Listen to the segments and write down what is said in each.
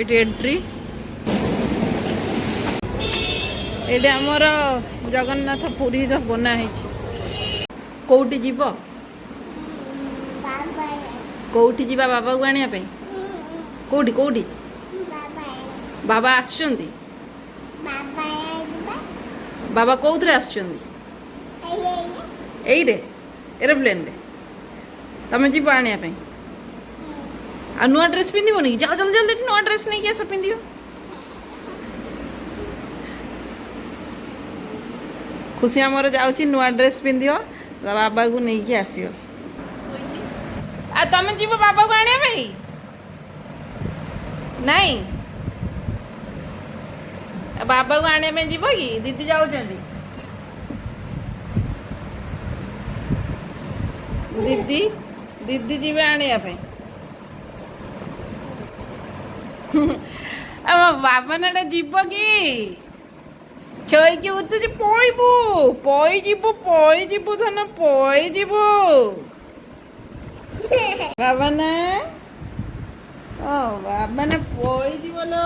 ये एंट्री ये आमर जगन्नाथ पुरी बनाई कौटी जीव कौटी जीवा बाबा को आने कौटी कौटी बाबा आसुचंदी बाबा कौन आसुचंदी एई रे एरोप्लेन रे तमें जीव आने आ नुआ ड्रेस पिंधिबो नि जाओ जल्दी जल्दी नुआ ड्रेस नहीं आस पिंधियो खुशी आमर जाऊँगी नुआ ड्रेस पिंधियो बाबा को नहीं आसियो आ तमें जीव बाबा को आने नहीं बाबा को आने में जीव कि दीदी जाऊँ दीदी दीदी जीवे आने बाबा ना जीव कि छईकी उठुची पईबू पई धन पई जीवु बाबा ना ओ बाबा ना पई जीवलो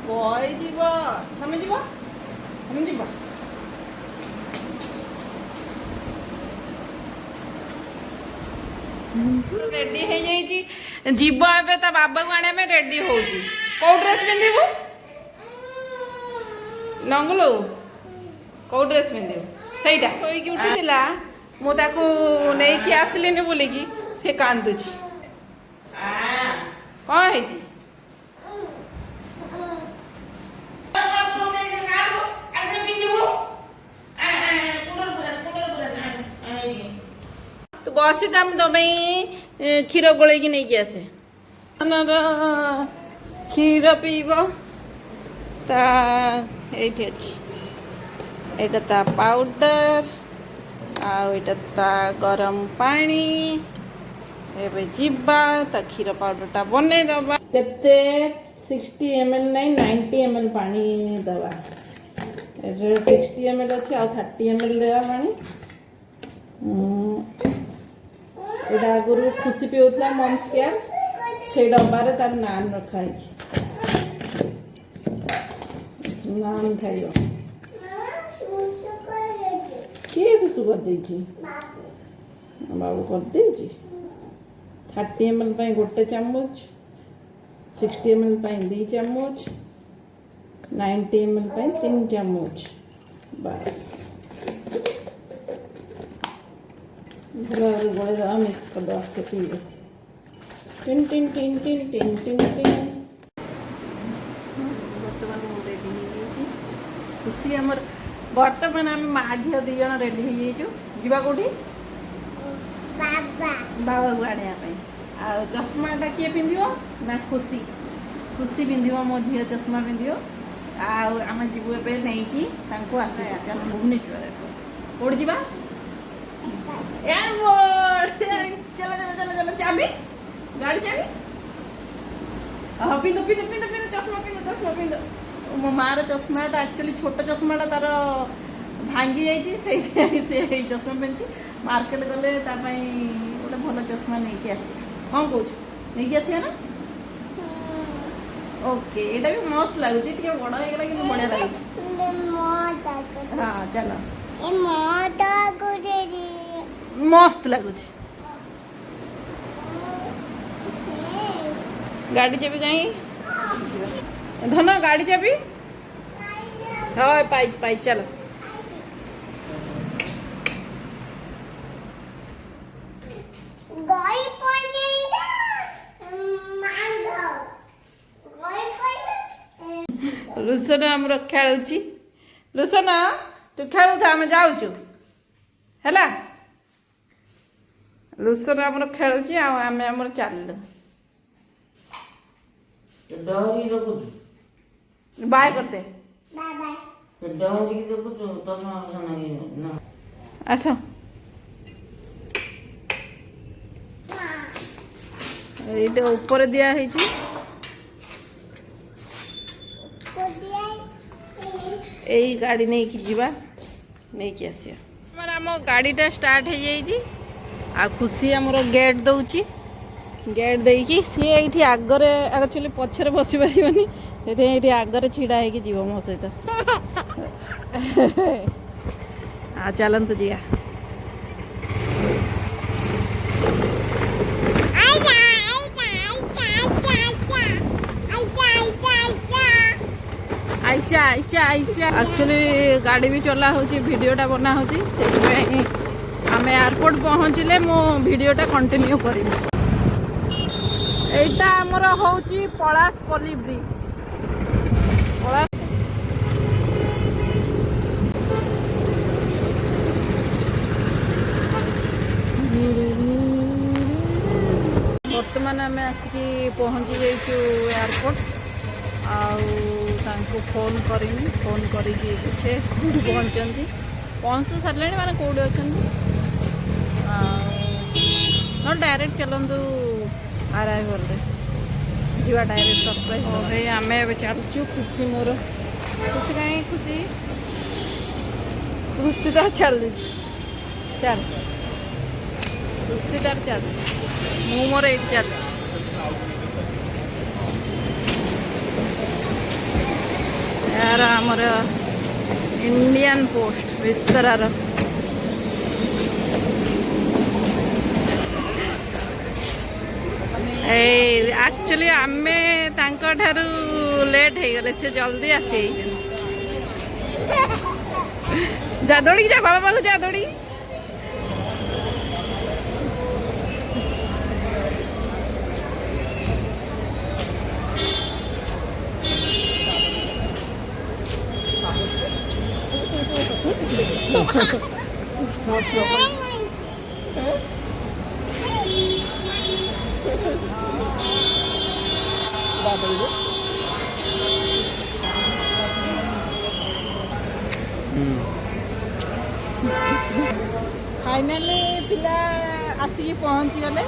पई जीव तमे जीव हम जीव रेडी हो जाइए जीव ए बाबा को आने में रेडी हो कौ ड्रेस पिंधु नंगलू कौ ड्रेस पिंधु सहीटा शोक उठीला मुझे आसलिनी बोलिकी से कांदुची कौन है तो बस तुम क्षीर गोल नहीं आसे क्षीर पीब ये अच्छी ता पाउडर आटा ता गरम पानी एबे जीवा ता क्षीर पाउडर ता बने दबा केते 60 ml नहीं 90 ml पानी दबा 60 ml अच्छे आ 30 ml देवा पानी एटा आगुरु खुशी पिउतला मम्स केयर से डब्बारे तार नाम रखा है नाम खाइयो किए सुसु कर देछि बाबू कर देछि 30 ml पाई गोटे चम्मच 60 ml पाई 2 चम्मच 90 ml पाई 3 चम्मच बस गोले मिक्स कर दो से पीए टिन टिन टिन टिन टिन टिन टिन खुशी आमर बर्तमान आम माँ झील दी जन रेडी हो जावा कौटी बाबा को आने चश्माटा किए पिंधो ना खुशी खुशी पिंधो मो झी चश्मा पिंधो आम जीवु ए नहीं कि चल भुवनेश्वर कौट जा एयरपोर्ट चलो चलो चलो चलो चाबी गाड़ी चाबी हाँ पिंधो पिंधो पिंधो पिंधो चश्मा पिंधो मो मार चश्माटा एक्चुअली छोट चश्माटा तार भांगी जाइए से चश्मा पिंधि मार्केट गले गोटे भल चश्मा नहीं आस कौन कौच नहीं आस ना ओके ये भी मस्त लगुच बड़ हो गला कि बढ़िया लगुच हाँ चलो मस्त लगुच गाड़ी चाबी कहीं धन गाड़ी चाबी हाँ पाई पाई चलो लुसन आमर खेलुची लुसन तू खेलु आम जाऊँ है लुसन आमर खेलुची आम आमर चल बाय करते अच्छा ये ऊपर दिया है यही गाड़ी नहीं कि जीवा नहीं कि आसिया आम गाड़ीटा स्टार्ट हो जाइए आ खुशी आमर गेट दौची गेट देखिए सी ये आगरे एक्चुअली पछरे बसी पारबनी से आगरे छिड़ा होगी जीव मो सहित आ चलतु जी आइचा आइचा आइचा एक्चुअली गाड़ी भी चला हो वीडियोटा बना हो आम एयरपोर्ट पहुँचले मो वीडियोटा कंटिन्यू करी एटा आमर होची पलाशपल्ली ब्रिज बर्तमान आम आसिकी पहुँची जाइछु एयरपोर्ट आउ फोन करनी फोन करके पूछे कौटी पहुँचती पहुँच सारे मैंने कौटी अच्छा न डायरेक्ट चलतु अराइवल जीवा डायरेक्ट सरप्राइज हो भाई आम ए चलचु खुशी मोर खुशी कहीं खुशी खुशी तो चल चल खुशी तार चल मु मोर ये चल यार आमर इंडियन पोस्ट विस्तरार एक्चुअली आमे तांको ठारू लेट हो गले से जल्दी आसी जा दौड़ी जा बाबा पाखु जा दौड़ी फाइनली पिला आसिक पहुँची गले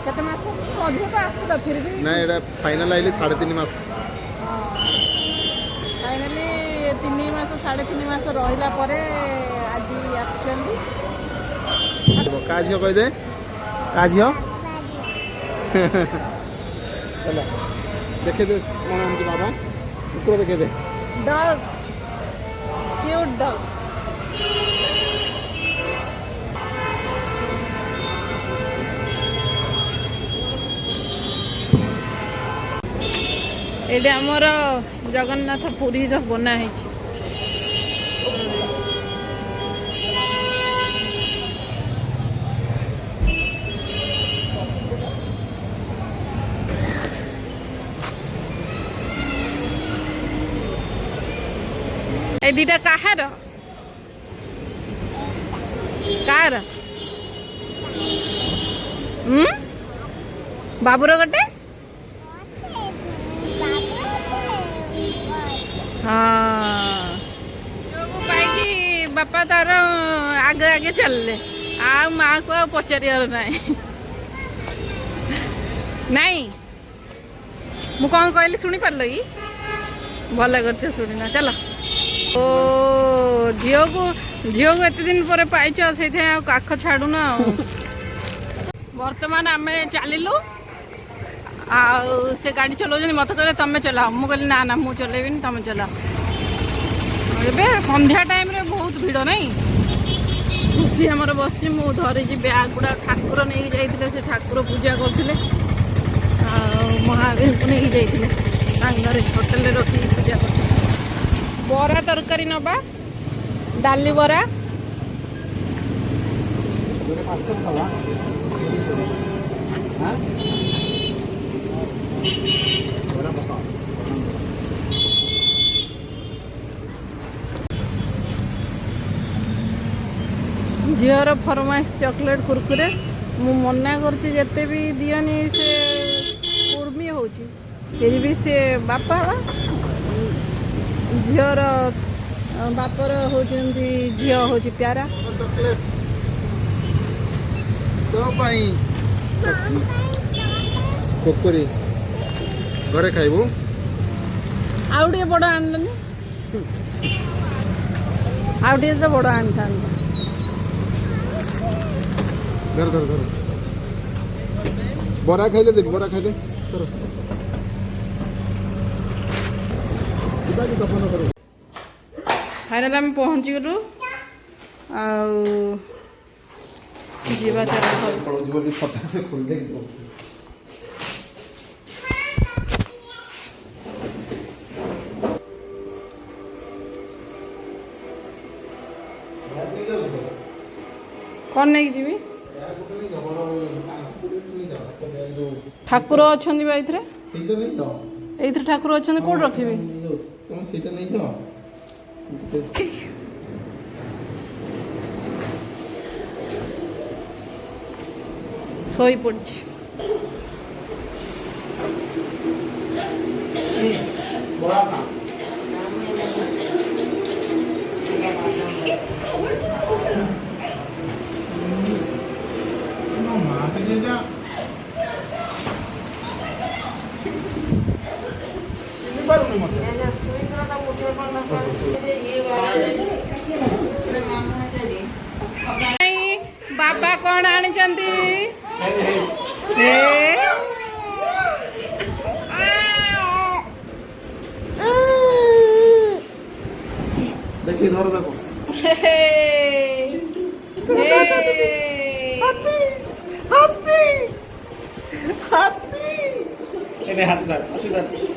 केते मास अधिक तो आसला फिर भी ना एटा फाइनल आइले 3.5 मास फाइनली 3 मास 3.5 मास रहिला परे आज आछंती का झियो कह दे का झियो चला देखे दे मन हमके बाबा ऊपर देखे दे डॉग क्यूट डॉग ये आमर जगन्नाथ पुरी बना है ए दीटा कहार कार बाबूर गोटे हाँ पाई बापा तार आगे आगे चलले आ माँ को पचार नाई मु कौन कहली शुणी पार्ल कि भल कर शुणिना चल ओ झील को एत दिन पर पाइच से काख छाड़ून बर्तमान आम चलू से गाड़ी चलाऊँ मत कहले तुम चलाओ मुझे कहली ना ना मुझे चलेबी तुम चलाओ ए संध्या टाइम रे बहुत भिड़ नहीं खुशी आमर बस धरी बैग गुड़ा ठाकुर नहीं जाते से ठाकुर पूजा करते महावीर को नहीं जाते होटेल रखी पूजा कर बरा तरकारी नबा डाली बरा झीर फरमाइश चॉकलेट कुरकुरे मु मना करते भी दियनी से कुर्मी हो फिर भी से बापा झीर बापर हो झी हो प्यारा कुरकुरी घरे खाइबू आउ टे बड़ आनलनी आउ टे तो बड़ आनी था धर धर धर ବରା ଖାଇଲେ ଦେବି ବରା ଖାଇଲେ କର ଯିବା କି ଦଫନ କର ଫାଇନାଲ ଆମେ ପହଞ୍ଚିଗଲୁ ଆଉ ଯିବା ଚାଲ ପଳଉଛି ବୋଲି ଫଟାକ ସେ ଖୋଲିଦେଇ କ'ଣ ନେଇକି ଯିବି ଠାକୁର ଅଛନ୍ତି ବା ଏଇଥିରେ ସେଇଟା ନେଇଯାଅ ଏଇଥିରେ ଠାକୁର ଅଛନ୍ତି କୋଉଠି ରଖିବି ତମେ ସେଇଟା ନେଇଯାଅ ଶୋଇ ପଡ଼ିଛି ବରା ନା ପାରୁନି ମତେ ବାବା କ'ଣ ଆଣିଛନ୍ତି ଦେଖି ଧର ଦେଖ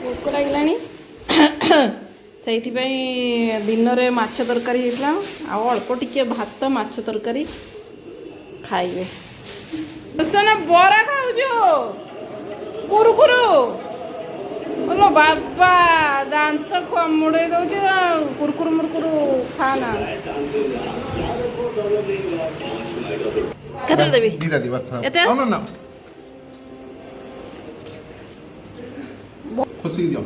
ଭୋକ ଲାଗିଲାଣି ସେଇଥିପାଇଁ ଦିନରେ ମାଛ ତରକାରୀ ହେଇଥିଲା ଆଉ ଅଳ୍ପ ଟିକେ ଭାତ ମାଛ ତରକାରୀ ଖାଇବେ ବରା ଖାଉଛୁ କୁରୁକୁରୁ ବୋଲ ବାବା ଦାନ୍ତ ମୁଡ଼େଇ ଦଉଛି କୁରୁକୁରୁ ମୁରୁକୁରୁ ଖାନା କେତେ ଦେବି ଦିଟା ଦିବସ ଏତେ? ନା ନା ଖୁସି ଦିଅ